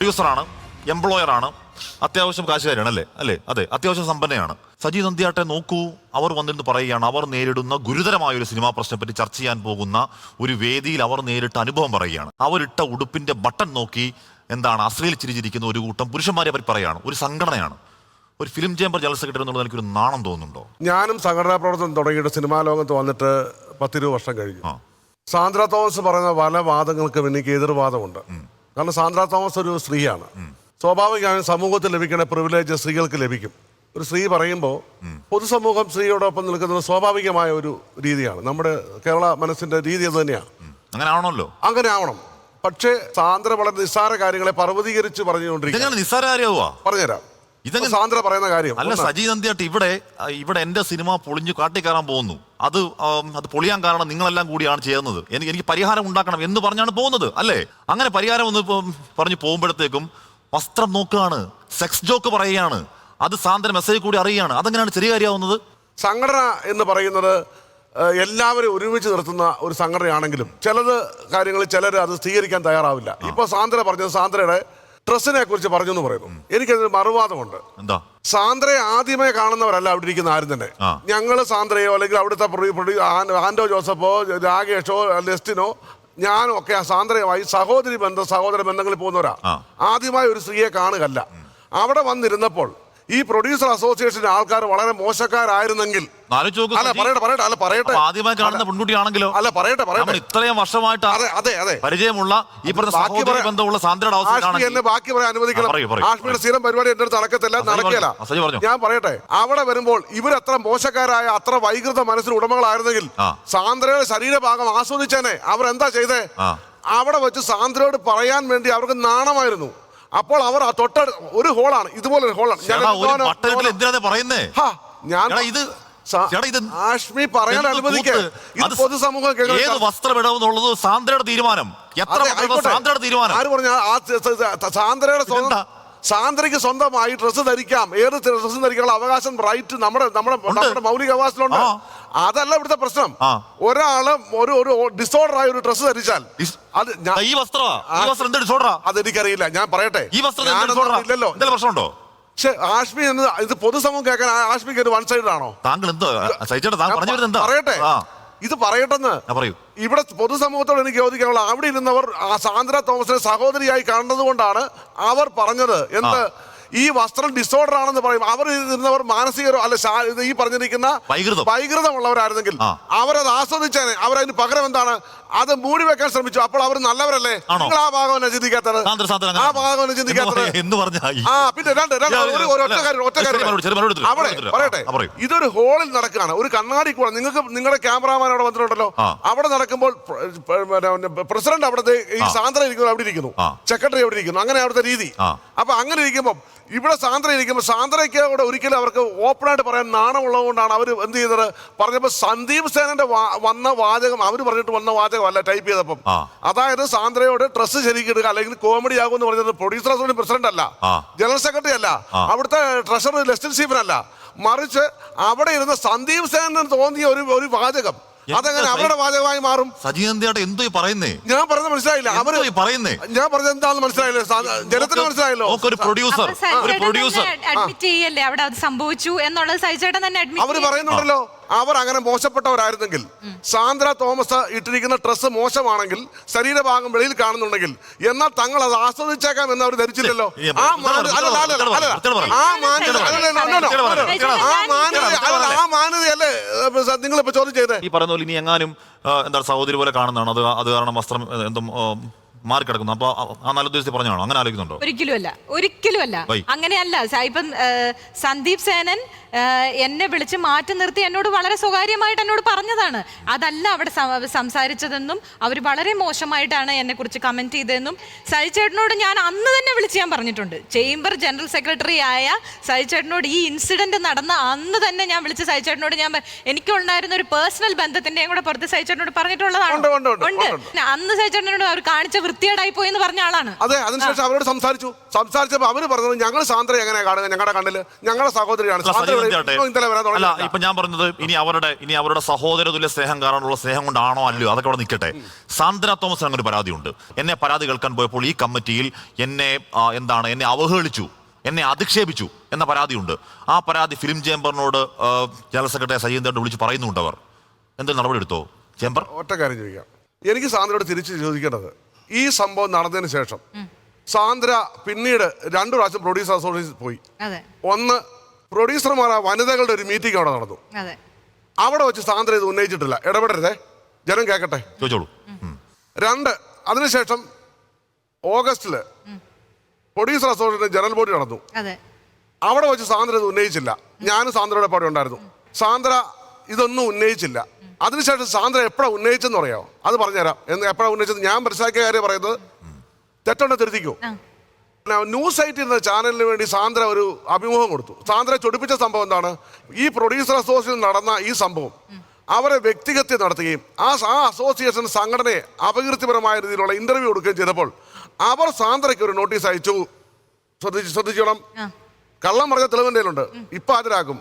പ്രൊഡ്യൂസറാണ്, എംപ്ലോയറാണ്, അത്യാവശ്യം കാശുകാരാണ് അല്ലേ? അതെ, അത്യാവശ്യം സമ്പന്നയാണ്. സജി നന്ദിയാട്ടെ നോക്കൂ, അവർ വന്നിരുന്ന് പറയുകയാണ് അവർ നേരിടുന്ന ഗുരുതരമായ ഒരു സിനിമാ പ്രശ്നത്തെപ്പറ്റി ചർച്ച ചെയ്യാൻ പോകുന്ന ഒരു വേദിയിൽ അവർ നേരിട്ട അനുഭവം പറയുകയാണ്. അവരിട്ട ഉടുപ്പിന്റെ ബട്ടൺ നോക്കി അശ്ലീൽ ചിരിച്ചിരിക്കുന്ന ഒരു കൂട്ടം പുരുഷന്മാരെ അവർ പറയുകയാണ്. ഒരു സംഘടനയാണ്, ഒരു ഫിലിം ചേംബർ ജനറൽ സെക്രട്ടറി എന്നുള്ളത് എനിക്കൊരു നാണം തോന്നുന്നുണ്ടോ? ഞാനും സംഘടനാ പ്രവർത്തനം തുടങ്ങിയിട്ട് സിനിമാ ലോകത്ത് വന്നിട്ട് 10-20 വർഷം കഴിഞ്ഞു. സാന്ദ്ര തോമസ് പറയുന്ന പല വാദങ്ങൾക്കും എനിക്ക് എതിർവാദമുണ്ട്. കാരണം സാന്ദ്ര തോമസ് ഒരു സ്ത്രീയാണ്. സ്വാഭാവികമായും സമൂഹത്തിൽ ലഭിക്കുന്ന പ്രിവിലേജ് സ്ത്രീകൾക്ക് ലഭിക്കും. ഒരു സ്ത്രീ പറയുമ്പോൾ പൊതുസമൂഹം സ്ത്രീയോടൊപ്പം നിൽക്കുന്നത് സ്വാഭാവികമായ ഒരു രീതിയാണ്. നമ്മുടെ കേരള മനസ്സിന്റെ രീതി അത് തന്നെയാണ്. അങ്ങനെ ആവണമല്ലോ, അങ്ങനെ ആവണം. പക്ഷേ സാന്ദ്ര വളരെ നിസ്സാര കാര്യങ്ങളെ പർവ്വതീകരിച്ച് പറഞ്ഞുകൊണ്ടിരിക്കുക. പറഞ്ഞുതരാം ഇതൊക്കെ സാന്ദ്ര പറയുന്ന കാര്യം. അല്ല സജി നന്ദിയാട്ട്, ഇവിടെ എന്റെ സിനിമ പൊളിഞ്ഞു കാട്ടിക്കയറാൻ പോകുന്നു, അത് പൊളിയാൻ കാരണം നിങ്ങളെല്ലാം കൂടിയാണ് ചെയ്യുന്നത്, എനിക്ക് പരിഹാരം ഉണ്ടാക്കണം എന്ന് പറഞ്ഞാണ് പോകുന്നത് അല്ലേ? അങ്ങനെ പരിഹാരം ഒന്ന് പറഞ്ഞു പോകുമ്പോഴത്തേക്കും വസ്ത്രം നോക്കുകയാണ്, സെക്സ് ജോക്ക് പറയുകയാണ്, അത് സാന്ദ്ര മെസ്സേജ് കൂടി അറിയുകയാണ്. അതെങ്ങനെയാണ് ചെറിയ കാര്യമാവുന്നത്? സംഘടന എന്ന് പറയുന്നത് എല്ലാവരും ഒരുമിച്ച് നിർത്തുന്ന ഒരു സംഘടനയാണെങ്കിലും കാര്യങ്ങളിൽ ചിലർ അത് സ്വീകരിക്കാൻ തയ്യാറാവില്ല. ഇപ്പൊ സാന്ദ്ര പറഞ്ഞത് സാന്ദ്രയുടെ ഡ്രസ്സിനെ കുറിച്ച് പറഞ്ഞു എന്ന് പറയുന്നു. എനിക്കതിന് മറുവാദമുണ്ട്. എന്താ? സാന്ദ്രയെ ആദ്യമേ കാണുന്നവരല്ല അവിടെ ഇരിക്കുന്ന ആരും തന്നെ. ഞങ്ങള് സാന്ദ്രയോ അല്ലെങ്കിൽ അവിടുത്തെ ആൻഡോ ജോസഫോ രാകേഷോ ലെസ്റ്റിനോ ഞാനും ഒക്കെ ആ സാന്ദ്രയുമായി സഹോദര ബന്ധങ്ങളിൽ പോകുന്നവരാ. ആദ്യമായി ഒരു സ്ത്രീയെ കാണുകയല്ല. അവിടെ വന്നിരുന്നപ്പോൾ ഈ പ്രൊഡ്യൂസർ അസോസിയേഷന്റെ ആൾക്കാർ വളരെ മോശക്കാരായിരുന്നെങ്കിൽ ഇത്രയും വർഷമായിട്ട് പരിചയമുള്ള ബാക്കി പറയാൻ അനുവദിക്കണം. ആഷ്മിയുടെ സ്ഥിരം പരിപാടി എന്റെ അടുത്ത് നടക്കില്ല. ഞാൻ പറയട്ടെ, അവിടെ വരുമ്പോൾ ഇവരത്ര മോശക്കാരായ അത്ര വൈകൃത മനസ്സിന് ഉടമകളായിരുന്നെങ്കിൽ സാന്ദ്രയുടെ ശരീരഭാഗം ആസ്വദിച്ചേനെ. അവരെന്താ ചെയ്തേ? അവിടെ വെച്ച് സാന്ദ്രയോട് പറയാൻ വേണ്ടി അവർക്ക് നാണമായിരുന്നു. അപ്പോൾ അവർ ആ ഒരു ഹോളാണ്, ഇതുപോലൊരു ഹോളാണ്. ആഷ്മി പറയാൻ അനുവദിക്കുക. പൊതുസമൂഹം സാന്ദ്രയുടെ തീരുമാനം. ആര് പറഞ്ഞ സാന്ദ്രയുടെ സാന്ദ്രയ്ക്ക് സ്വന്തമായി ഡ്രസ്സ് ധരിക്കാം, ഏത് ഡ്രസ്സും ധരിക്കാനുള്ള അവകാശം, റൈറ്റ് നമ്മുടെ മൗലിക അവകാശത്തിലുണ്ട്. അതല്ല ഇവിടുത്തെ പ്രശ്നം. ഒരാള് ഒരു ഡിസോർഡർ ആയ ഒരു ഡ്രസ്സ് ധരിച്ചാൽ അതെനിക്കറിയില്ല. ഞാൻ പറയട്ടെ, ഇല്ലല്ലോ. പക്ഷെ ആഷ്മി ഇത് പൊതുസമൂഹം കേൾക്കാൻ ആഷ്മിക്ക് ഒരു വൺ സൈഡ് ആണോ? പറയട്ടെ, ഇത് പറയട്ടെന്ന്. ഇവിടെ പൊതുസമൂഹത്തോട് എനിക്ക് ചോദിക്കാനുള്ള, അവിടെ ഇരുന്നവർ ആ സാന്ദ്ര തോമസിനെ സഹോദരിയായി കാണുന്നത് കൊണ്ടാണ് അവർ പറഞ്ഞത് എന്ത് ഈ വസ്ത്രം ഡിസോർഡർ ആണെന്ന് പറയും. അവർ ഇരുന്നവർ മാനസികരോ അല്ല ഈ പറഞ്ഞിരിക്കുന്ന വൈകൃതമുള്ളവരായിരുന്നെങ്കിൽ അവരത് ആസ്വദിച്ചേനെ. അവരതിന് പകരം എന്താണ് അത് മൂടി വെക്കാൻ ശ്രമിച്ചു. അപ്പോൾ അവർ നല്ലവരല്ലേ? നിങ്ങൾ ആ ഭാഗം ചിന്തിക്കാത്തത്, ആ ഭാഗം ചിന്തിക്കാത്തത്. പിന്നെ അവിടെ പറയട്ടെ, ഇതൊരു ഹോളിൽ നടക്കുകയാണ്, ഒരു കണ്ണാടി കൂടെ. നിങ്ങളുടെ ക്യാമറാമാൻ അവിടെ വന്നിട്ടുണ്ടല്ലോ. അവിടെ നടക്കുമ്പോൾ പ്രസിഡന്റ് അവിടുത്തെ ഈ സാന്ദ്ര ഇരിക്കുന്നു, അവിടെ ഇരിക്കുന്നു, സെക്രട്ടറി അവിടെ ഇരിക്കുന്നു. അങ്ങനെ അവിടുത്തെ രീതി. അപ്പൊ അങ്ങനെ ഇരിക്കുമ്പോൾ ഇവിടെ സാന്ദ്ര ഇരിക്കുമ്പോൾ സാന്ദ്രയ്ക്ക് കൂടെ ഒരിക്കലും അവർക്ക് ഓപ്പണായിട്ട് പറയാൻ നാണമുള്ളത് കൊണ്ടാണ് അവർ എന്ത് ചെയ്തത്? പറഞ്ഞപ്പോൾ സന്ദീപ് സേനന്റെ വന്ന വാചകം അവർ പറഞ്ഞിട്ട് വന്ന വാചകം അല്ല ടൈപ്പ് ചെയ്തപ്പം. അതായത് സാന്ദ്രയോട് ഡ്രസ്സ് ശരിക്കിടുക അല്ലെങ്കിൽ കോമഡി ആകുമെന്ന് പറഞ്ഞത് പ്രൊഡ്യൂസർ അസോസിയേഷൻ പ്രസിഡന്റ് അല്ല, ജനറൽ സെക്രട്ടറി അല്ല, അവിടുത്തെ ട്രഷറർ ലെസ്റ്റിൻ സ്റ്റീഫൻ അല്ല, മറിച്ച് അവിടെ ഇരുന്ന സന്ദീപ് സേനന് തോന്നിയ ഒരു വാചകം. അതെങ്ങനെ അവരുടെ വാചകമായി മാറും? സജി നന്ദിയാട്ടെ എന്തോ പറയുന്നേ? ഞാൻ പറഞ്ഞത് മനസ്സിലായില്ല. അവര് പറയുന്നേ ഞാൻ പറഞ്ഞത് എന്താണെന്ന് മനസ്സിലായില്ലോ? ജനത്തിന് മനസ്സിലായല്ലോ? അഡ്മിറ്റ് ചെയ്യല്ലേ അവിടെ അത് സംഭവിച്ചു എന്നുള്ളത് സജിചേട്ടൻ തന്നെ അവര് പറയുന്നുണ്ടല്ലോ. അവർ അങ്ങനെ മോശപ്പെട്ടവരായിരുന്നെങ്കിൽ, സാന്ദ്ര തോമസ് ഇട്ടിരിക്കുന്ന ഡ്രസ്സ് മോശമാണെങ്കിൽ, ശരീരഭാഗം വെളിയിൽ കാണുന്നുണ്ടെങ്കിൽ, എന്നാൽ തങ്ങൾ അത് ആസ്വദിച്ചേക്കാം എന്ന് അവർ ധരിച്ചില്ലല്ലോ. ആ മാന്യതയല്ലേ നിങ്ങളിപ്പോ ചോദ്യം ചെയ്തേ? ഈ പറയുന്ന പോലെ ഇനി എങ്ങാനും സഹോദരി പോലെ കാണുന്നതാണ് അത് കാരണം വസ്ത്രം എന്തും മാറിക്കിടക്കുന്നു. അപ്പൊ ആ നല്ല ഉദ്ദേശത്തിൽ പറഞ്ഞാണോ? അങ്ങനെ ആലോചിക്കുന്നുണ്ടോ? ഒരിക്കലും അല്ല. അങ്ങനെയല്ല. ഇപ്പം സന്ദീപ് സേനൻ എന്നെ വിളിച്ച് മാറ്റി നിർത്തി എന്നോട് വളരെ സ്വകാര്യമായിട്ട് എന്നോട് പറഞ്ഞതാണ്. അതല്ല അവിടെ സംസാരിച്ചതെന്നും അവർ വളരെ മോശമായിട്ടാണ് എന്നെ കുറിച്ച് കമന്റ് ചെയ്തതെന്നും സജിചേട്ടനോട് ഞാൻ അന്ന് തന്നെ വിളിച്ച് ഞാൻ പറഞ്ഞിട്ടുണ്ട്. ചേംബർ ജനറൽ സെക്രട്ടറി ആയ സജിചേട്ടനോട് ഈ ഇൻസിഡന്റ് നടന്ന അന്ന് തന്നെ ഞാൻ വിളിച്ച് സജിചേട്ടനോട് എനിക്കുണ്ടായിരുന്ന ഒരു പേഴ്സണൽ ബന്ധത്തിന്റെയും കൂടെ പുറത്ത് സജിചേട്ടനോട് പറഞ്ഞിട്ടുള്ളതാണ്. അന്ന് സജിചേട്ടനോട് അവർ കാണിച്ച വൃത്തിയേടായി പോയി എന്ന് പറഞ്ഞ ആളാണ്. അതെ, അതിനുശേഷം അവരോട് സംസാരിച്ചപ്പോൾ അവര് പറഞ്ഞത് ഞങ്ങൾ സാന്ദ്ര എങ്ങനെ കാണുക, ഞങ്ങളുടെ കണ്ണില് ഞങ്ങളുടെ സഹോദരിയാണ്. സാന്ദ്ര നന്ദിയാട്ടെ. അല്ല, ഇപ്പൊ ഞാൻ പറഞ്ഞത് ഇനി അവരുടെ സഹോദര തുല്യ സ്നേഹം കാരണമുള്ള സ്നേഹം കൊണ്ടാണോ അല്ലയോ അതൊക്കെ അവിടെ നിൽക്കട്ടെ. സാന്ദ്ര തോമസിന് അങ്ങനെ ഒരു പരാതിയുണ്ട്. എന്നെ പരാതി കേൾക്കാൻ പോയപ്പോൾ ഈ കമ്മിറ്റിയിൽ എന്നെ അവഹേളിച്ചു, എന്നെ അധിക്ഷേപിച്ചു എന്ന പരാതിയുണ്ട്. ആ പരാതി ഫിലിം ചേംബറിനോട് ജനറൽ സെക്രട്ടറി സജീന്ദ്രനോട് വിളിച്ച് പറയുന്നുണ്ട്. അവർ എന്തെങ്കിലും നടപടി എടുത്തോ ചേംബർ? ഒറ്റ കാര്യം ചോദിക്കാം. എനിക്ക് സാന്ദ്രയോട് തിരിച്ച് ചോദിക്കേണ്ടത്, ഈ സംഭവം നടന്നതിന് ശേഷം സാന്ദ്ര പിന്നീട് 2 പ്രാവശ്യം പ്രൊഡ്യൂസർ അസോസിയേഷൻ പോയി. ഒന്ന് പ്രൊഡ്യൂസർമാർ വനിതകളുടെ ഒരു മീറ്റിംഗ് അവിടെ നടന്നു. അവിടെ വെച്ച് സാന്ദ്ര ഇത് ഉന്നയിച്ചിട്ടില്ല. ഇടപെടരുതേ, ജനം കേൾക്കട്ടെ. ചോദിച്ചോളൂ. 2 അതിനുശേഷം ഓഗസ്റ്റില് പ്രൊഡ്യൂസർ അസോസിയേഷൻ ജനറൽ ബോഡി നടന്നു. അവിടെ വെച്ച് സാന്ദ്ര ഇത് ഉന്നയിച്ചില്ല. ഞാനും സാന്ദ്രയുടെ പാടെ ഉണ്ടായിരുന്നു. സാന്ദ്ര ഇതൊന്നും ഉന്നയിച്ചില്ല. അതിനുശേഷം സാന്ദ്ര എപ്പോഴാണ് ഉന്നയിച്ചെന്ന് പറയാമോ? അത് പറഞ്ഞുതരാം. എപ്പോഴാണ് ഉന്നയിച്ചത് ഞാൻ മനസ്സിലാക്കിയ കാര്യം പറയുന്നത് തെറ്റുണ്ടോ തിരുത്തിക്കോ. ന്യൂസ് സൈറ്റ് എന്ന ചാനലിന് വേണ്ടി സാന്ദ്ര ഒരു അഭിമുഖം കൊടുത്തു. സാന്ദ്ര ചൊടിപ്പിച്ച സംഭവം എന്താണ്? ഈ പ്രൊഡ്യൂസർ അസോസിയേഷൻ നടന്ന ഈ സംഭവം അവരെ വ്യക്തിഹത്യ നടത്തുകയും ആ അസോസിയേഷൻ സംഘടനയെ അപകീർത്തിപരമായ രീതിയിലുള്ള ഇന്റർവ്യൂ കൊടുക്കുകയും ചെയ്തപ്പോൾ അവർ സാന്ദ്രയ്ക്ക് ഒരു നോട്ടീസ് അയച്ചു. ശ്രദ്ധിച്ചോണം, കള്ളം പറഞ്ഞ തെളിവിൻ്റെയിലുണ്ട്, ഇപ്പൊ ഹാജരാക്കും.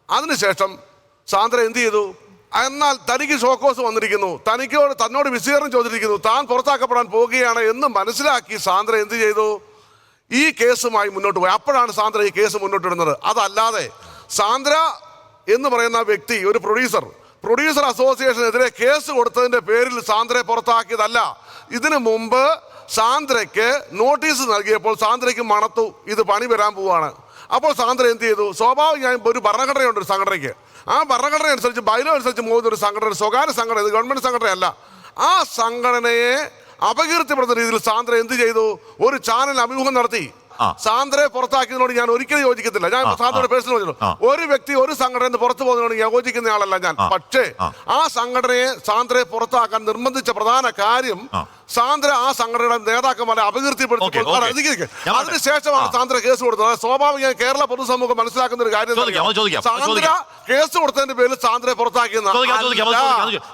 അതിനുശേഷം സാന്ദ്ര എന്ത് ചെയ്തു? എന്നാൽ തനിക്ക് ഷോക്കോസ് വന്നിരിക്കുന്നു, തന്നോട് വിശദീകരണം ചോദിച്ചിരിക്കുന്നു, താൻ പുറത്താക്കപ്പെടാൻ പോവുകയാണ് എന്ന് മനസ്സിലാക്കി സാന്ദ്ര എന്ത് ചെയ്തു? ഈ കേസുമായി മുന്നോട്ട് പോയി. അപ്പോഴാണ് സാന്ദ്ര ഈ കേസ് മുന്നോട്ടിടുന്നത്. അതല്ലാതെ സാന്ദ്ര എന്ന് പറയുന്ന വ്യക്തി ഒരു പ്രൊഡ്യൂസർ അസോസിയേഷനെതിരെ കേസ് കൊടുത്തതിന്റെ പേരിൽ സാന്ദ്രയെ പുറത്താക്കിയതല്ല. ഇതിനു മുമ്പ് സാന്ദ്രയ്ക്ക് നോട്ടീസ് നൽകിയപ്പോൾ സാന്ദ്രയ്ക്ക് മണത്തു ഇത് പണി വരാൻ പോവാണ്. അപ്പോൾ സാന്ദ്ര എന്ത് ചെയ്തു? സ്വാഭാവികമായും ഒരു ഭരണഘടനയുണ്ട് ഒരു സംഘടനയ്ക്ക്. ആ ഭരണഘടന അനുസരിച്ച് ബൈലോ അനുസരിച്ച് പോകുന്ന ഒരു സംഘടന, സ്വകാര്യ സംഘടന, ഇത് ഗവൺമെന്റ് സംഘടനയല്ല. ആ സംഘടനയെ അപകീർത്തിപ്പെടുന്ന രീതിയിൽ സാന്ദ്ര എന്ത് ചെയ്തു? ഒരു ചാനൽ അഭിമുഖം നടത്തി. സാന്ദ്രയെ പുറത്താക്കിയതിനോട് ഞാൻ ഒരിക്കലും യോജിക്കത്തില്ല. ഞാൻ സാന്ദ്രയുടെ പേഴ്സണൽ പറഞ്ഞു, ഒരു വ്യക്തി ഒരു സംഘടന പുറത്തു പോകുന്നതിനോട് യോജിക്കുന്ന ആളല്ല ഞാൻ. പക്ഷേ ആ സംഘടനയെ സാന്ദ്രയെ പുറത്താക്കാൻ നിർബന്ധിച്ച പ്രധാന കാര്യം സാന്ദ്ര ആ സംഘടനയുടെ നേതാക്കന്മാരെ അപകീർത്തിപ്പെടുത്തി. അതിനുശേഷമാണ് സാന്ദ്ര കേസ് കൊടുത്തത്. സ്വാഭാവികമായി കേരള പൊതുസമൂഹം മനസ്സിലാക്കുന്ന ഒരു കാര്യം, സാന്ദ്ര കേസ് കൊടുത്തതിന്റെ പേരിൽ സാന്ദ്രയെ പുറത്താക്കിയെന്ന്.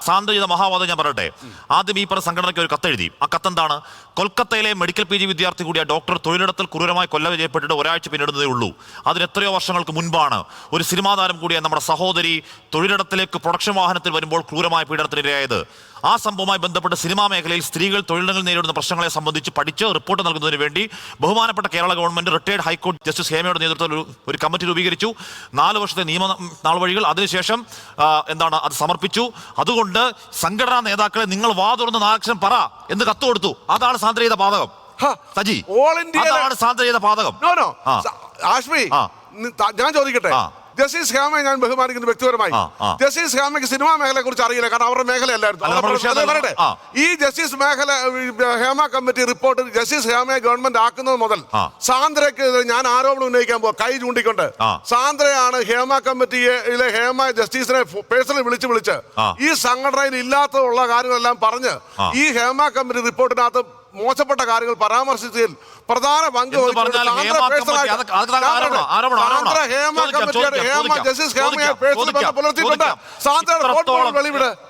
സാന്ദ്ര ചെയ്ത മഹാവാദം ഞാൻ പറയട്ടെ. ആദ്യം ഈ പറഞ്ഞ സംഘടനയ്ക്ക് ഒരു കത്തെഴുതി. ആ കത്തെന്താണ്? കൊൽക്കത്തയിലെ മെഡിക്കൽ PG വിദ്യാർത്ഥി കൂടിയ ഡോക്ടർ തൊഴിലിടത്തിൽ ക്രൂരമായി കൊല ചെയ്യപ്പെട്ടിട്ട് ഒരാഴ്ച പിന്നിടുന്നതേ ഉള്ളൂ. അതിന് എത്രയോ വർഷങ്ങൾക്ക് മുൻപാണ് ഒരു സിനിമാ താരം കൂടിയ നമ്മുടെ സഹോദരി തൊഴിലിടത്തിലേക്ക് പ്രൊഡക്ഷൻ വാഹനത്തിൽ വരുമ്പോൾ ക്രൂരമായ പീഡനത്തിനിരയായത്. ആ സംഭവവുമായി ബന്ധപ്പെട്ട് സിനിമാ മേഖലയിൽ സ്ത്രീകൾ തൊഴിലിടങ്ങൾ നേരിടുന്ന പ്രശ്നങ്ങളെ സംബന്ധിച്ച് പഠിച്ച് റിപ്പോർട്ട് നൽകുന്നതിന് വേണ്ടി ബഹുമാനപ്പെട്ട കേരള ഗവൺമെന്റ് റിട്ടയർഡ് ഹൈക്കോടതി ജസ്റ്റിസ് ഹേമയുടെ നേതൃത്വത്തിൽ ഒരു കമ്മിറ്റി രൂപീകരിച്ചു. 4 വർഷത്തെ നിയമ നാൾവഴികൾ അതിനുശേഷം അത് സമർപ്പിച്ചു. അതുകൊണ്ട് സംഘടനാ നേതാക്കളെ നിങ്ങൾ വാതുറന്ന് 4 അക്ഷരം പറ എന്ന് കത്ത് കൊടുത്തു. അതാണ് സാന്ദ്ര ചെയ്ത പാതകം. സജി, അതാണ് സാന്ദ്ര ചെയ്ത പാതകം. ആഷ്മി, ഞാൻ ചോദിക്കട്ടെ, ജസ്റ്റിസ് ഹേമയെ ഞാൻ ബഹുമാനിക്കുന്നു വ്യക്തിപരമായി. ജസ്റ്റിസ് ഹേമയ്ക്ക് സിനിമാ മേഖലയെ കുറിച്ച് അറിയില്ല, കാരണം അവരുടെ മേഖലയല്ലായിരുന്നു. ഈ justice Hema committee report justice ഹേമയെ ഗവൺമെന്റ് ആക്കുന്നത് മുതൽ സാന്ദ്രയ്ക്ക് ഞാൻ ആരോപണം ഉന്നയിക്കാൻ പോവാ, കൈ ചൂണ്ടിക്കൊണ്ട്. സാന്ദ്രയാണ് ഹേമ കമ്മിറ്റിയിലെ ഹേമ ജസ്റ്റിസിനെ പേഴ്സണലി വിളിച്ച് ഈ സംഘടനയിൽ ഇല്ലാത്തതുള്ള കാര്യങ്ങളെല്ലാം പറഞ്ഞ് ഈ ഹേമ കമ്മിറ്റി റിപ്പോർട്ടിനകത്ത് മോശപ്പെട്ട കാര്യങ്ങൾ പരാമർശിച്ചതിൽ പ്രധാന പങ്ക്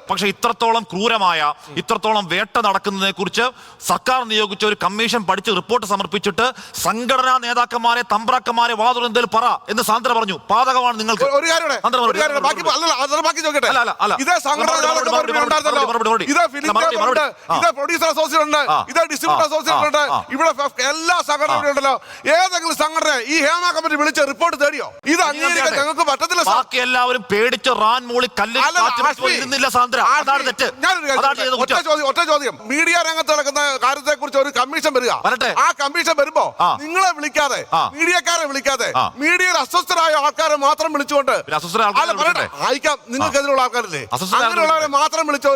പക്ഷെ ഇത്രത്തോളം ക്രൂരമായ, ഇത്രത്തോളം വേട്ട നടക്കുന്നതിനെ കുറിച്ച് സർക്കാർ നിയോഗിച്ച ഒരു കമ്മീഷൻ പഠിച്ച് റിപ്പോർട്ട് സമർപ്പിച്ചിട്ട് സംഘടനാ നേതാക്കന്മാരെ തമ്പ്രാക്കന്മാരെ വാതുറന്തേൽ പറ എന്ന് സാന്ദ്ര പറഞ്ഞു. പാതകമാണ് നിങ്ങൾക്ക്. എല്ലാ സംഘടനകളുണ്ടല്ലോ, ഏതെങ്കിലും സംഘടന ഈ ഹേമ കമ്മിറ്റി വിളിച്ച റിപ്പോർട്ട് തേടിയോ? ഇത് അംഗീകരിക്കാൻ ഞങ്ങൾക്ക് പറ്റത്തില്ല. ബാക്കി എല്ലാവരും പേടിച്ച് റാൻ മൂളി കല്ലില്ല. സാന്ദ്ര, ഒറ്റ ചോദ്യം, മീഡിയ രംഗത്ത് നടക്കുന്ന കാര്യത്തെ കുറിച്ച് ഒരു കമ്മീഷൻ വരിക. ആ കമ്മീഷൻ വരുമ്പോ നിങ്ങളെ വിളിക്കാതെ, മീഡിയക്കാരെ വിളിക്കാതെ, മീഡിയയിൽ അസ്വസ്ഥരായ ആൾക്കാരെ മാത്രം വിളിച്ചുകൊണ്ട് അയക്കാം. നിങ്ങൾക്ക് എതിരുള്ള ആൾക്കാരില്ലേ, അങ്ങനെയുള്ളവരെ മാത്രം വിളിച്ച്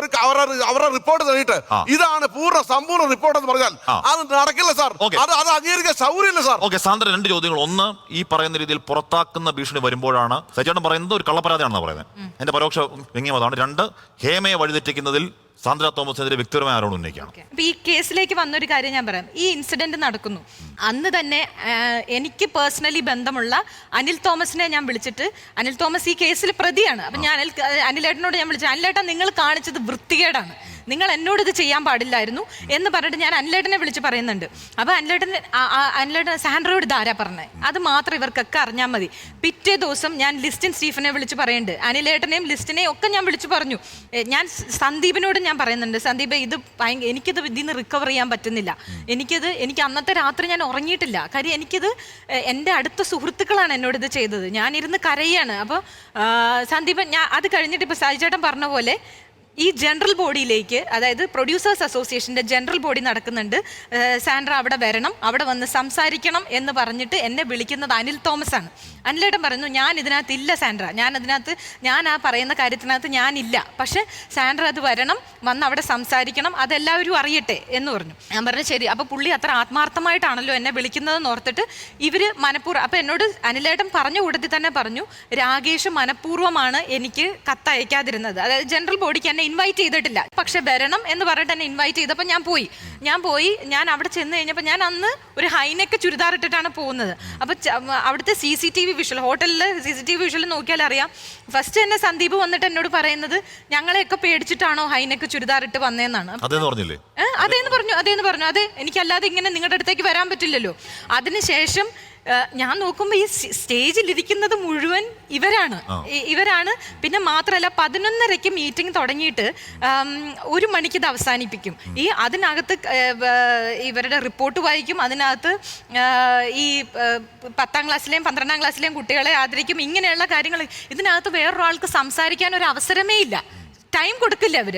അവരുടെ റിപ്പോർട്ട് തേടിയിട്ട് ഇതാണ് സമ്പൂർണ്ണ റിപ്പോർട്ട് എന്ന് പറഞ്ഞാൽ അത് നടക്കില്ല സാർ. അത് അംഗീകരിക്കാൻ സൗകര്യമില്ല സാർ. ഓക്കെ സാന്ദ്ര, 2 ചോദ്യങ്ങൾ. ഒന്ന്, ഈ പറയുന്ന രീതിയിൽ പുറത്താക്കുന്ന ഭീഷണി വരുമ്പോഴാണ് സജേട്ടൻ പറയുന്നത് ഒരു കള്ളപ്പരാതിയാണെന്ന് പറയുന്നത്. എന്റെ പരോക്ഷ വ്യംഗ്യമതാണ്. 2, ഹേമയെ വഴിതെറ്റിക്കുന്നതിൽ സാന്ദ്ര തോമസിനെതിരെ വ്യക്തിപരമായ ആരോപണം ഉന്നയിക്കുകയാണ്. ഈ കേസിലേക്ക് വന്നൊരു കാര്യം ഞാൻ പറയാം. ഈ ഇൻസിഡന്റ് നടക്കുന്നു അന്ന് തന്നെ എനിക്ക് പേഴ്സണലി ബന്ധമുള്ള അനിൽ തോമസിനെ ഞാൻ വിളിച്ചിട്ട്, അനിൽ തോമസ് ഈ കേസിൽ പ്രതിയാണ്. അപ്പൊ ഞാൻ അനിലേട്ടനോട് ഞാൻ വിളിച്ചു, അനിലേട്ടൻ നിങ്ങൾ കാണിച്ചത് വൃത്തികേടാണ്, നിങ്ങൾ എന്നോട് ഇത് ചെയ്യാൻ പാടില്ലായിരുന്നു എന്ന് പറഞ്ഞിട്ട് ഞാൻ അനിലേട്ടനെ വിളിച്ച് പറയുന്നുണ്ട്. അപ്പോൾ അനിലേട്ടൻ സാൻഡ്രയോട് ഇതാരാ പറഞ്ഞത്, അത് മാത്രം ഇവർക്കൊക്കെ അറിഞ്ഞാൽ മതി. പിറ്റേ ദിവസം ഞാൻ ലിസ്റ്റിൻ സ്റ്റീഫനെ വിളിച്ച് പറയുന്നുണ്ട്, അനിലേട്ടനെയും ലിസ്റ്റിനെയും ഒക്കെ ഞാൻ വിളിച്ച് പറഞ്ഞു. ഞാൻ സന്ദീപിനോട് ഞാൻ പറയുന്നുണ്ട്, സന്ദീപ് ഇത് എനിക്കിത് ഇതിൽ നിന്ന് റിക്കവർ ചെയ്യാൻ പറ്റുന്നില്ല, എനിക്ക് അന്നത്തെ രാത്രി ഞാൻ ഉറങ്ങിയിട്ടില്ല. കാര്യം എനിക്കിത് എൻ്റെ അടുത്ത സുഹൃത്തുക്കളാണ് എന്നോട് ഇത് ചെയ്തത്. ഞാനിരുന്ന് കരയാണ്. അപ്പോൾ സന്ദീപ് അത് കഴിഞ്ഞിട്ട് ഇപ്പോൾ സായിച്ചേട്ടൻ പറഞ്ഞ പോലെ ഈ ജനറൽ ബോഡിയിലേക്ക്, അതായത് പ്രൊഡ്യൂസേഴ്സ് അസോസിയേഷൻ്റെ ജനറൽ ബോഡി നടക്കുന്നുണ്ട്, സാൻഡ്ര അവിടെ വരണം, അവിടെ വന്ന് സംസാരിക്കണം എന്ന് പറഞ്ഞിട്ട് എന്നെ വിളിക്കുന്നത് അനിൽ തോമസ് ആണ്. അനിലേട്ടൻ പറയുന്നു, ഞാൻ ഇതിനകത്ത് ഇല്ല സാൻഡ്ര, ഞാൻ ആ പറയുന്ന കാര്യത്തിനകത്ത് ഞാനില്ല, പക്ഷേ സാൻഡ്ര അത് വരണം, വന്ന് അവിടെ സംസാരിക്കണം, അതെല്ലാവരും അറിയട്ടെ എന്ന് പറഞ്ഞു. ഞാൻ പറഞ്ഞു ശരി. അപ്പോൾ പുള്ളി അത്ര ആത്മാർത്ഥമായിട്ടാണല്ലോ എന്നെ വിളിക്കുന്നതെന്ന് ഓർത്തിട്ട് ഇവർ മനഃപൂർവ്വം, അപ്പോൾ എന്നോട് അനിലേട്ടൻ പറഞ്ഞ കൂട്ടത്തിൽ തന്നെ പറഞ്ഞു, രാകേഷ് മനഃപൂർവ്വമാണ് എനിക്ക് കത്തയക്കാതിരുന്നത്, അതായത് ജനറൽ ബോഡിക്ക് എന്നെ ഇൻവൈറ്റ് ചെയ്തിട്ടില്ല, പക്ഷെ വരണം എന്ന് പറഞ്ഞിട്ട് എന്നെ ഇൻവൈറ്റ് ചെയ്തപ്പോൾ ഞാൻ അവിടെ ചെന്ന് കഴിഞ്ഞപ്പോൾ ഞാൻ അന്ന് ഒരു ഹൈനെക്ക് ചുരിദാർ ഇട്ടിട്ടാണ് പോകുന്നത്. അപ്പോൾ അവിടുത്തെ CCTV വിഷ്വൽ, ഹോട്ടലിൽ CCTV വിഷ്വൽ നോക്കിയാൽ അറിയാം. ഫസ്റ്റ് തന്നെ സന്ദീപ് വന്നിട്ട് എന്നോട് പറയുന്നത്, ഞങ്ങളെയൊക്കെ പേടിച്ചിട്ടാണോ ഹൈനെക്ക് ചുരിദാർ ഇട്ട് വന്നതെന്നാണ്. അതേന്ന് പറഞ്ഞു. അതെ, എനിക്കല്ലാതെ ഇങ്ങനെ നിങ്ങളുടെ അടുത്തേക്ക് വരാൻ പറ്റില്ലല്ലോ. അതിനുശേഷം ഞാൻ നോക്കുമ്പോൾ ഈ സ്റ്റേജിലിരിക്കുന്നത് മുഴുവൻ ഇവരാണ്. പിന്നെ മാത്രമല്ല 11:30 മീറ്റിംഗ് തുടങ്ങിയിട്ട് 1 മണിക്ക് ഇത് അവസാനിപ്പിക്കും. അതിനകത്ത് ഇവരുടെ റിപ്പോർട്ട് വായിക്കും, അതിനകത്ത് ഈ 10ാം ക്ലാസ്സിലെയും 12ാം ക്ലാസ്സിലെയും കുട്ടികളെ ആദരിക്കും. ഇങ്ങനെയുള്ള കാര്യങ്ങൾ ഇതിനകത്ത് വേറൊരാൾക്ക് സംസാരിക്കാൻ ഒരു അവസരമേ ഇല്ല. ടൈം കൊടുക്കില്ല അവർ,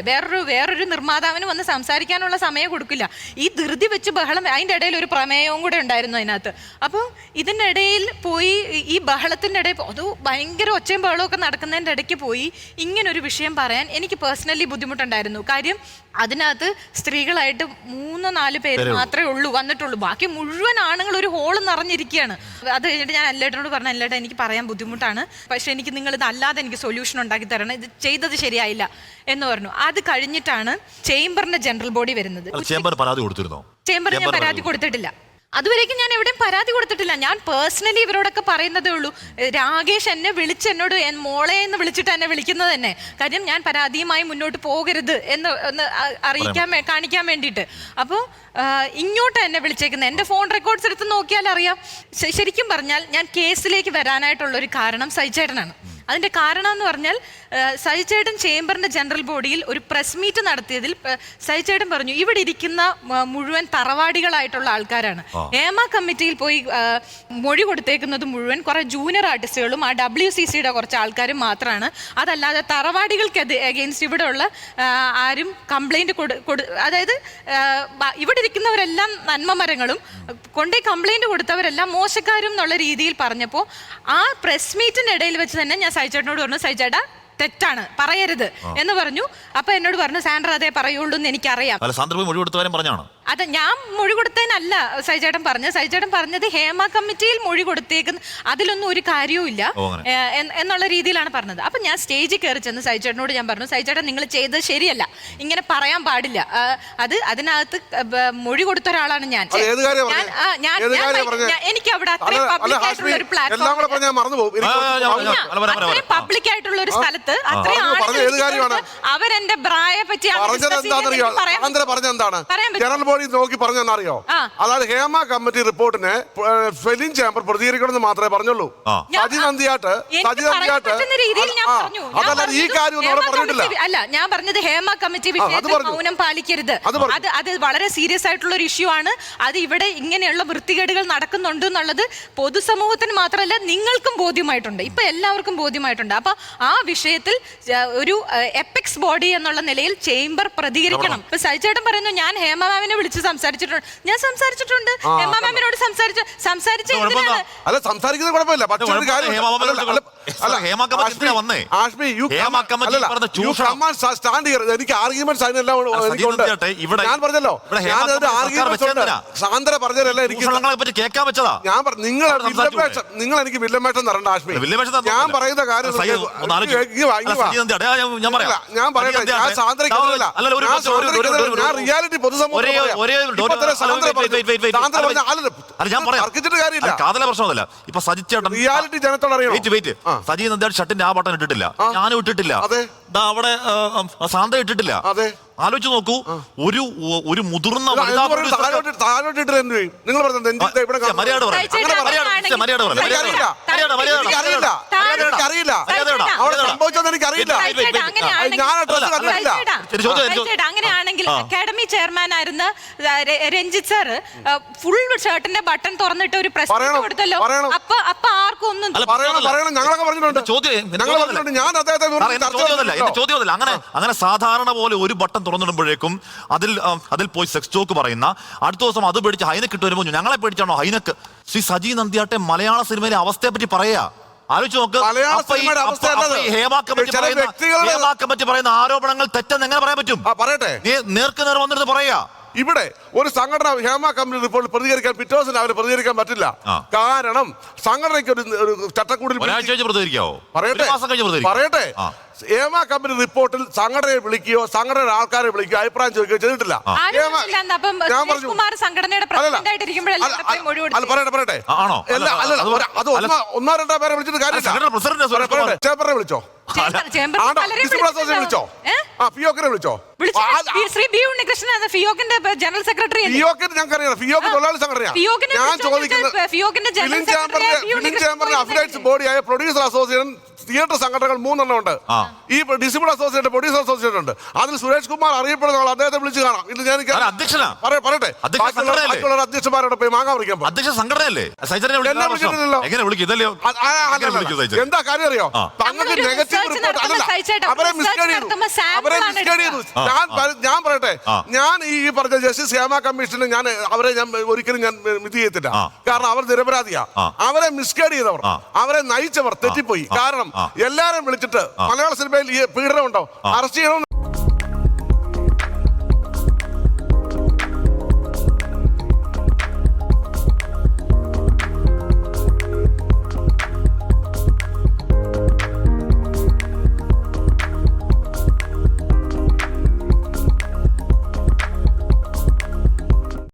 വേറൊരു നിർമ്മാതാവിന് വന്ന് സംസാരിക്കാനുള്ള സമയം കൊടുക്കില്ല. ഈ ധൃതി വെച്ച് ബഹളം, അതിൻ്റെ ഇടയിൽ ഒരു പ്രമേയവും കൂടെ ഉണ്ടായിരുന്നു അതിനകത്ത്. അപ്പോൾ ഇതിൻ്റെ ഇടയിൽ പോയി ഈ ബഹളത്തിൻ്റെ ഇടയിൽ അത് ഭയങ്കര ഒച്ചയും ബഹളമൊക്കെ നടക്കുന്നതിൻ്റെ ഇടയ്ക്ക് പോയി ഇങ്ങനൊരു വിഷയം പറയാൻ എനിക്ക് പേഴ്സണലി ബുദ്ധിമുട്ടുണ്ടായിരുന്നു. കാര്യം അതിനകത്ത് സ്ത്രീകളായിട്ട് 3-4 പേര് മാത്രമേ വന്നിട്ടുള്ളൂ. ബാക്കി മുഴുവൻ ആണുങ്ങൾ ഒരു ഹോള് നിറഞ്ഞിരിക്കുകയാണ്. അത് കഴിഞ്ഞിട്ട് ഞാൻ അനിലേട്ടനോട് പറഞ്ഞു, അനിലേട്ടൻ എനിക്ക് പറയാൻ ബുദ്ധിമുട്ടാണ്, പക്ഷെ എനിക്ക് നിങ്ങൾ ഇത് അല്ലാതെ എനിക്ക് സൊല്യൂഷൻ ഉണ്ടാക്കി തരണം, ഇത് ചെയ്തത് ശരിയായില്ല എന്ന് പറഞ്ഞു. അത് കഴിഞ്ഞിട്ടാണ് ചേംബറിന്റെ ജനറൽ ബോഡി വരുന്നത്. ചേംബറിന് ഞാൻ പരാതി കൊടുത്തിട്ടില്ല. അതുവരേക്കും ഞാൻ എവിടെയും പരാതി കൊടുത്തിട്ടില്ല. ഞാൻ പേഴ്സണലി ഇവരോടൊക്കെ പറയുന്നതേ ഉള്ളൂ. രാകേഷ് എന്നെ വിളിച്ച് എന്നോട് മോളെ എന്ന് വിളിച്ചിട്ട് എന്നെ വിളിക്കുന്നത് തന്നെ. കാര്യം ഞാൻ പരാതിയുമായി മുന്നോട്ട് പോകരുത് എന്ന് കാണിക്കാൻ വേണ്ടിയിട്ട്. അപ്പോൾ ഇങ്ങോട്ട് എന്നെ വിളിച്ചേക്കുന്നത്, എൻ്റെ ഫോൺ റെക്കോർഡ്സ് എടുത്ത് നോക്കിയാൽ അറിയാം. ശരിക്കും പറഞ്ഞാൽ ഞാൻ കേസിലേക്ക് വരാനായിട്ടുള്ളൊരു കാരണം സൈചേട്ടനാണ്. അതിൻ്റെ കാരണം എന്ന് പറഞ്ഞാൽ സൈചേട്ടൻ ചേംബറിൻ്റെ ജനറൽ ബോഡിയിൽ ഒരു പ്രസ് മീറ്റ് നടത്തിയതിൽ സൈചേട്ടൻ പറഞ്ഞു, ഇവിടെ ഇരിക്കുന്ന മുഴുവൻ തറവാടികളായിട്ടുള്ള ആൾക്കാരാണ്. ഹേമ കമ്മിറ്റിയിൽ പോയി മൊഴി കൊടുത്തേക്കുന്നത് മുഴുവൻ കുറേ ജൂനിയർ ആർട്ടിസ്റ്റുകളും WCCയുടെ കുറച്ച് ആൾക്കാരും മാത്രമാണ്. അതല്ലാതെ തറവാടികൾക്ക് അഗെയിൻസ്റ്റ് ഇവിടെ ഉള്ള ആരും കംപ്ലൈൻറ്റ് അതായത് ഇവിടെ ഇരിക്കുന്നവരെല്ലാം നന്മ മരങ്ങളും കൊണ്ടേ കംപ്ലൈൻറ്റ് കൊടുത്തവരെല്ലാം മോശക്കാരും എന്നുള്ള രീതിയിൽ പറഞ്ഞപ്പോൾ ആ പ്രസ് മീറ്റിൻ്റെ ഇടയിൽ വെച്ച് തന്നെ ഞാൻ സൈചേട്ടനോട് പറഞ്ഞു, സൈചേട്ടാ തെറ്റാണ്, പറയരുത് എന്ന് പറഞ്ഞു. അപ്പൊ എന്നോട് പറഞ്ഞു, സാൻഡ്ര അതേ പറയുള്ളൂ എന്ന് എനിക്കറിയാം. അതെ, ഞാൻ മൊഴി കൊടുത്തതിനല്ല സൈചേട്ടൻ പറഞ്ഞത് ഹേമ കമ്മിറ്റിയിൽ മൊഴി കൊടുത്തേക്കുന്ന അതിലൊന്നും ഒരു കാര്യവും ഇല്ല എന്നുള്ള രീതിയിലാണ് പറഞ്ഞത്. അപ്പൊ ഞാൻ സ്റ്റേജിൽ കയറി ചെന്ന് സൈചേട്ടനോട് ഞാൻ പറഞ്ഞു, സൈചേട്ടൻ നിങ്ങൾ ചെയ്തത് ശരിയല്ല, ഇങ്ങനെ പറയാൻ പാടില്ല. അതിനകത്ത് മൊഴി കൊടുത്ത ഒരാളാണ് ഞാൻ. എനിക്ക് അവിടെ അത്രയും പബ്ലിക് ആയിട്ടുള്ള ഒരു പ്ലാറ്റ്ഫോം, പബ്ലിക് ആയിട്ടുള്ള ഒരു സ്ഥലത്ത് അവരെന്റെ ബ്രായെ പറ്റി നോക്കി പറഞ്ഞെന്നറിയോ? അതായത് ഹേമ കമ്മിറ്റി റിപ്പോർട്ടിന് ഫെലിൻ ചേംബർ പ്രതികരിക്കണമെന്ന് മാത്രമേ പറഞ്ഞുള്ളൂ. സജി നന്ദിയാട്ട് അതല്ലാതെ ഈ കാര്യം പറഞ്ഞിട്ടില്ല. അല്ല, ഞാൻ പറഞ്ഞത് ഹേമ കമ്മിറ്റി വിഷയത്തിൽ മൗനം പാലിക്കരുത്. അത് വളരെ സീരിയസ് ആയിട്ടുള്ള ഒരു ഇഷ്യൂ ആണ്. അത് ഇവിടെ ഇങ്ങനെയുള്ള വൃത്തികേടുകൾ നടക്കുന്നുണ്ട് എന്നുള്ളത് പൊതുസമൂഹത്തിന് മാത്രമല്ല നിങ്ങൾക്കും ബോധ്യമായിട്ടുണ്ട്, ഇപ്പൊ എല്ലാവർക്കും ബോധ്യമായിട്ടുണ്ട്. അപ്പൊ ആ വിഷയത്തിൽ ഒരു എപെക്സ് ബോഡി എന്നുള്ള നിലയിൽ ചേംബർ പ്രതികരിക്കണം. ഇപ്പൊ സൈചേട്ടൻ പറയുന്നു, ഞാൻ ഹേമ മാമിനെ വിളിച്ച് സംസാരിച്ചിട്ടുണ്ട്. ഞാൻ സംസാരിച്ചിട്ടുണ്ട്, ഹേമ മാമിനോട് സംസാരിച്ച സംസാരിക്കുന്നത് കുഴപ്പമില്ല. എനിക്ക് ആർഗ്യുമെന്റ്സ് അതിനെല്ലാം ഞാൻ പറഞ്ഞല്ലോ, സാന്ദ്ര പറഞ്ഞതല്ല എനിക്ക്. നിങ്ങൾ എനിക്ക് വില്ലമേഷം തരണ്ട ആഷ്മി. ഞാൻ പറയുന്ന കാര്യം ഞാൻ റിയാലിറ്റി പൊതുസമൂഹം ഒരേ ഇപ്പൊ തന്നെ സാന്ദ്ര പറഞ്ഞ അല്ല ഞാൻ പറയാം തർക്കിച്ചിട്ട് കാര്യമില്ല. കാതല പ്രശ്നമല്ല. ഇപ്പൊ സജി ചേട്ടൻ റിയാലിറ്റി ജനത്തോട് അറിയണം. വെയിറ്റ് സജി നന്ദിയാട് ഷട്ടിന്റെ ആ ബട്ടൺ ഇട്ടിട്ടില്ല, ഞാനും ഇട്ടിട്ടില്ല, അതെ. അവിടെ സാന്ദ്ര ഇട്ടിട്ടില്ല. അതെ, ആലോചിച്ച് നോക്കൂ. ഒരു മുതിർന്ന വനിതാ പ്രൊഡ്യൂസർ താഴോട്ടിട്ട് എന്ത് ചെയ്യും? നിങ്ങൾ പറഞ്ഞത് മര്യാദ പറയാം. എനിക്കറിയില്ല, അവിടെ സംഭവിച്ചതെന്ന് എനിക്കറിയില്ല. ഞാൻ അഡ്രസ് കണ്ടിട്ടില്ല. അങ്ങനെയാണെങ്കിൽ അക്കാഡമി ചെയർമാൻ ആയിരുന്ന രഞ്ജിത്ത് സാർ ഫുൾ ഷർട്ടിന്റെ ബട്ടൺ തുറന്നിട്ട് ഒരു പ്രശ്നം കൊടുത്തല്ലോ. അപ്പൊ ആർക്കും ഒന്നും പറയണം. ഞങ്ങളൊക്കെ പറഞ്ഞിട്ടുണ്ട്. ഞാൻ അദ്ദേഹത്തെ ചോദ്യമല്ല. അങ്ങനെ സാധാരണ പോലെ ഒരു ബട്ടൺ തുറന്നിടുമ്പോഴേക്കും അതിൽ പോയി സെക്സ് ടോക്ക് പറയുന്ന, അടുത്ത ദിവസം അത് പേടിച്ച് ഹൈനക്ക് ഇട്ട് വരുമ്പോൾ ഞങ്ങളെ പേടിച്ചാണോ ഹൈനക്ക്? ശ്രീ സജി നന്ദിയാട്ടെ മലയാള സിനിമയിലെ അവസ്ഥയെ പറ്റി പറയാ. ആലോചിച്ച് നോക്ക്. ഹേമ കമ്മിറ്റി പറയുന്ന ആരോപണങ്ങൾ തെറ്റെന്ന് എങ്ങനെ പറയാൻ പറ്റും? പറയട്ടെ, നേർക്ക് നേർ വന്നിരുന്ന് പറയാ. ഇവിടെ ഒരു സംഘടന ഹേമ കമ്മിറ്റി റിപ്പോർട്ടിൽ പ്രതികരിക്കാൻ പിറ്റേ ദിവസം അവര് പ്രതികരിക്കാൻ പറ്റില്ല. കാരണം സംഘടനയ്ക്ക് ഒരു ചട്ടക്കൂടിൽ പറയട്ടെ, ഹേമ കമ്മിറ്റി റിപ്പോർട്ടിൽ സംഘടനയെ വിളിക്കുകയോ സംഘടനയുടെ ആൾക്കാരെ വിളിക്കുകയോ അഭിപ്രായം ചോദിക്കുകയോ ചെയ്തിട്ടില്ല. പറയട്ടെ ഒന്നോ രണ്ടോ പേരെ വിളിച്ചിട്ട് കാര്യമില്ല. ചേമ്പറിനെ വിളിച്ചോ? വിളിച്ചോ? ഫിയോക്കിനെ വിളിച്ചോ? ജനറൽ സെക്രട്ടറി ഞങ്ങൾക്കറിയാം. ഫിയോക്ക് തൊഴിലാളി സംഘടനയാണ്. ഞാൻ ചോദിക്കുന്നത് ഫിലിം ചേംബറിന്റെ അഫിലിയേറ്റ്സ് ബോഡിയായ പ്രൊഡ്യൂസർ അസോസിയേഷൻ തിയേറ്റർ സംഘടനകൾ 3 എണ്ണം ഉണ്ട്. ഈ ഡിസിബിൾ അസോസിയേഷൻ, പ്രൊഡ്യൂസർ അസോസിയേഷൻ ഉണ്ട്. അതിൽ സുരേഷ് കുമാർ അറിയപ്പെടുന്ന ആൾ, അദ്ദേഹത്തെ വിളിച്ച് കാണാം. ഇത് ഞാൻ പറയട്ടെ, അധ്യക്ഷന്മാരോട് പോയി മാങ്ങാ വിളിക്കാൻ എന്താ കാര്യം അറിയോ? തങ്ങൾക്ക് നെഗറ്റീവ് റിപ്പോർട്ട് അവരെ മിസ്ഗൈഡ് ചെയ്തു. ഞാൻ പറയട്ടെ, ഞാൻ ഈ പറഞ്ഞ ജസ്റ്റിസ് ഹേമ കമ്മീഷന് ഞാൻ ഒരിക്കലും ഞാൻ ഇത് ചെയ്യത്തില്ല. കാരണം അവർ നിരപരാധിയാ. അവരെ മിസ്ഗൈഡ് ചെയ്തവർ, അവരെ നയിച്ചവർ തെറ്റിപ്പോയി. കാരണം എല്ലാരും വിളിച്ചിട്ട് മലയാള സിനിമയിൽ ഈ പീഡനം ഉണ്ടോ, അറസ്റ്റ് ചെയ്യണം